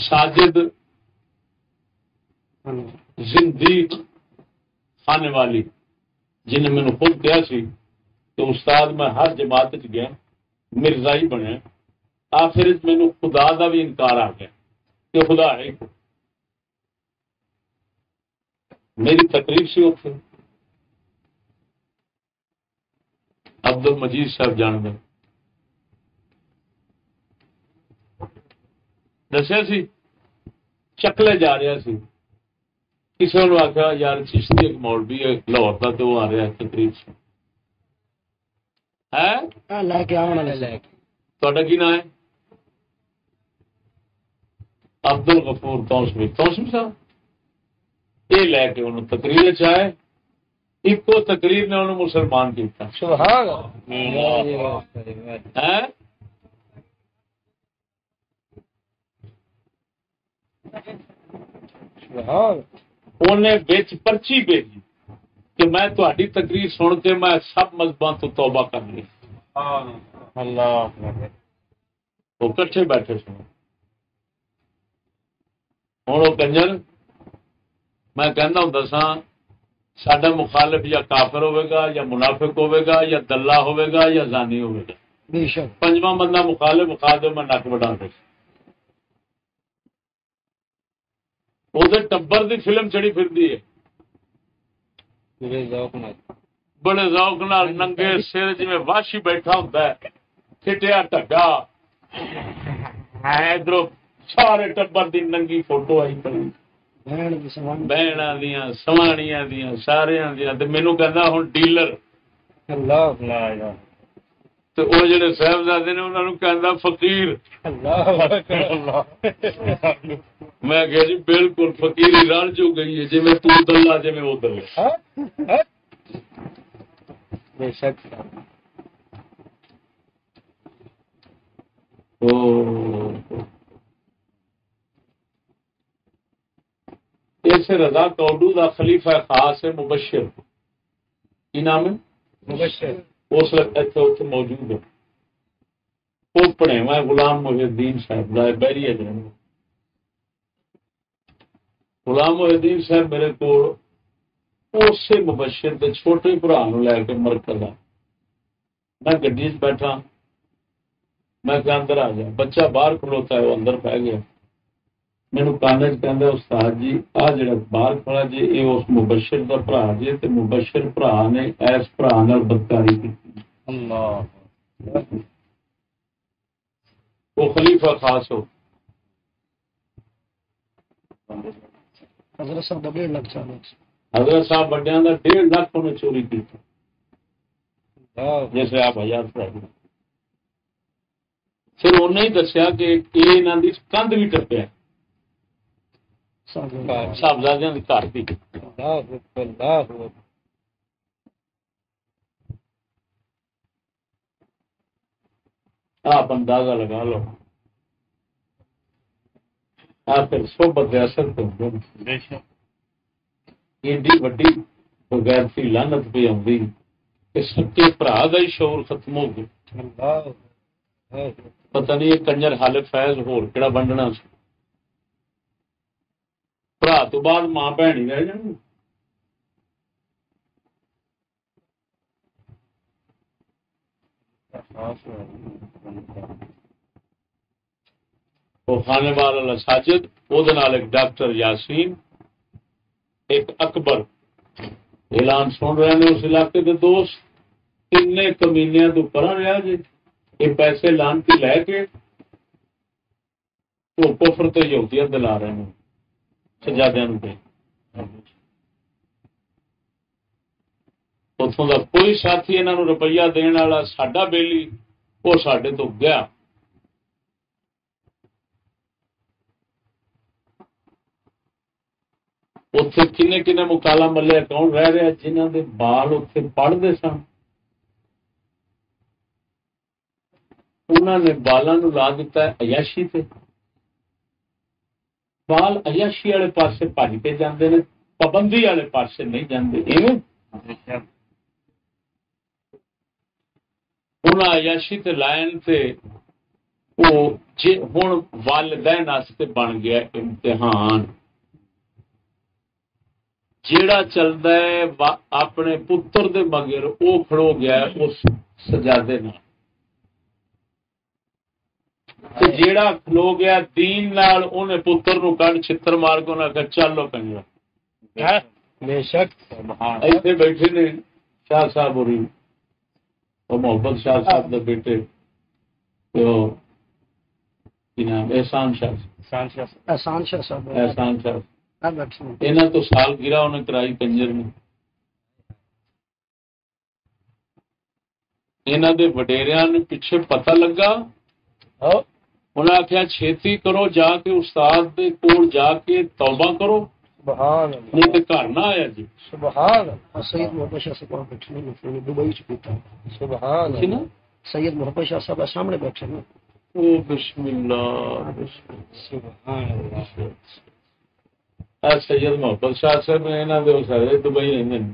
ساجد زندیق خانے والی جنہیں میں نے خود کیا سی کہ استاد میں ہر جماعت گیا مرزائی بنیا آخر مینو خدا کا بھی انکار آ گیا کہ خدا ہے میری تقریر سی اتنے عبد المجید صاحب جان گئے دسیا سی چکلے جا رہا سی کسی نے آخیا یار چشتی ایک مولوی ہے لاہور کا تو وہ آ رہا ہے تقریر سے کی نام ہے عبد الغفور توسمی صاحب یہ لے کے انہوں تقریر چاہے ایک تقریر نے انہوں مسلمان کیا انہیں بچ پرچی بھیجی کہ میں تہاڈی تقریر سن کے میں سب مذہباں تو توبہ کر لی وہ کٹھے بیٹھے سن ہوں وہ کنجر میں کہنا ہوں سا ساڈا مخالف یا کافر ہوئے گا یا منافق ہوئے گا یا دلہ ہوئے گا یا زانی ہوئے گا پنجواں بندہ مخالف مخا دو میں نک وڈا دے وہ ٹبر دی فلم چڑی پھرتی ہے بڑے ذوق نال ننگے سر جی واشی بیٹھا ہوتا ہے کھٹیا ٹگا ادھر سارے ٹبر دی ننگی فوٹو آئی پڑی بہناں دیاں سوانیاں دیاں ساریاں دیاں تے مینوں کہندا ہن ڈیلر اللہ لا تے او جڑے صاحبزادے نے انہاں نوں کہندا فقیر اللہ میں کہا جی بالکل فقیری رل جو گئی ہے جی میں تو دلہ جی میں وہ دلہ بے شک اس رضا کوڈو دا خلیفہ خاص ہے مبشر کی نام ہے مبشر اس وقت موجود ہے وہ پڑھے میں غلام محی الدین صاحب لائبریری ہے غلام محی الدین صاحب میرے کو اس سے مبشر کے چھوٹے برا لے کے مرکز آ میں گڈی بیٹھا میں کہ اندر آ گیا بچہ باہر کھلوتا ہے وہ اندر پہ گیا میرے کانے کہ استاد جی آ جڑا باہر کھڑا جی یہ اس مبشر کا برا جی تے مبشر برا نے ایس برا نال بدکاری کی وہ خلیفہ خاص ہو حضرت صاحب 1.5 لاکھ چاہیے حضرت صاحب بڑیاں کا 1.5 لاکھ انہیں چوری کی جیسے آپ 1000 پھر انہیں ہی دسیا کہ یہ انہوں کی کندھ بھی ٹپیا صاحبزادیاں کی گھر کی آپ اندازہ لگا لو آپ پھر صحبت اثر تو ایڈی وڈی بغیر تھی لعنت پہ آئی کہ سکے برا کا ہی شعور ختم ہو گیا پتہ نہیں یہ کنجر حال فیض ہور کہڑا بنڈنا سی برا تو بعد ماں بہن ہی رہ جان وہ خانے والا ساجد وہ ایک ڈاکٹر یاسین ایک اکبر اعلان سن رہے ہیں اس علاقے کے دوست کن کمینیاں تو پرا رہا جی یہ پیسے لانتی لے کے وہ کفر تو یہودیت دلا رہے ہیں سجادیاں پہ اتوں کا کوئی ساتھی انہوں روپیہ دن والا ساڈا بیلی وہ سڈے تو گیا اتنے کنے کنے مکالا ملے کون رہ رہا جنہوں کے بال اتنے پڑھتے سن انہوں نے بالوں لا دیتا ہے عیاشی تے بال عیاشی والے پاسے بج کے جاندے نے پابندی والے پاسے نہیں جاندے انہاں عیاشی تے لائن تے وہ ہوں والدین واسطے بن گیا امتحان. جیڑا چلتا ہے اپنے پتر دے مگر وہ کھڑو گیا اس سجادے نال، جیڑا کھلو گیا دین نال انہیں پتر نو کڈ چھتر مار کے انہیں آخیا چلو کنجرا. بے شک ایتھے بیٹھے نے شاہ صاحب ہوری، وہ محبت شاہ صاحب دے بیٹے احسان شاہ احسان شاہ صاحب احسان شاہ انہاں تو سال گرا انہیں کرائی کنجر نے. انہاں دے وڈیریاں نے پیچھے پتہ لگا، انہیں آخیا چھیتی کرو، جا کے استاد دے کول جا کے توبہ کرو، سبحان نہیں تو گھر نہ آیا جی. سبحان سید محبت شاہ صاحب بیٹھے نے دبئی چ پیتا. سبحان سید محبت شاہ صاحب سامنے بیٹھے نے. او بسم اللہ سبحان اللہ. سید محبت شاہ صاحب انہاں دے سارے دبئی رہندے نے.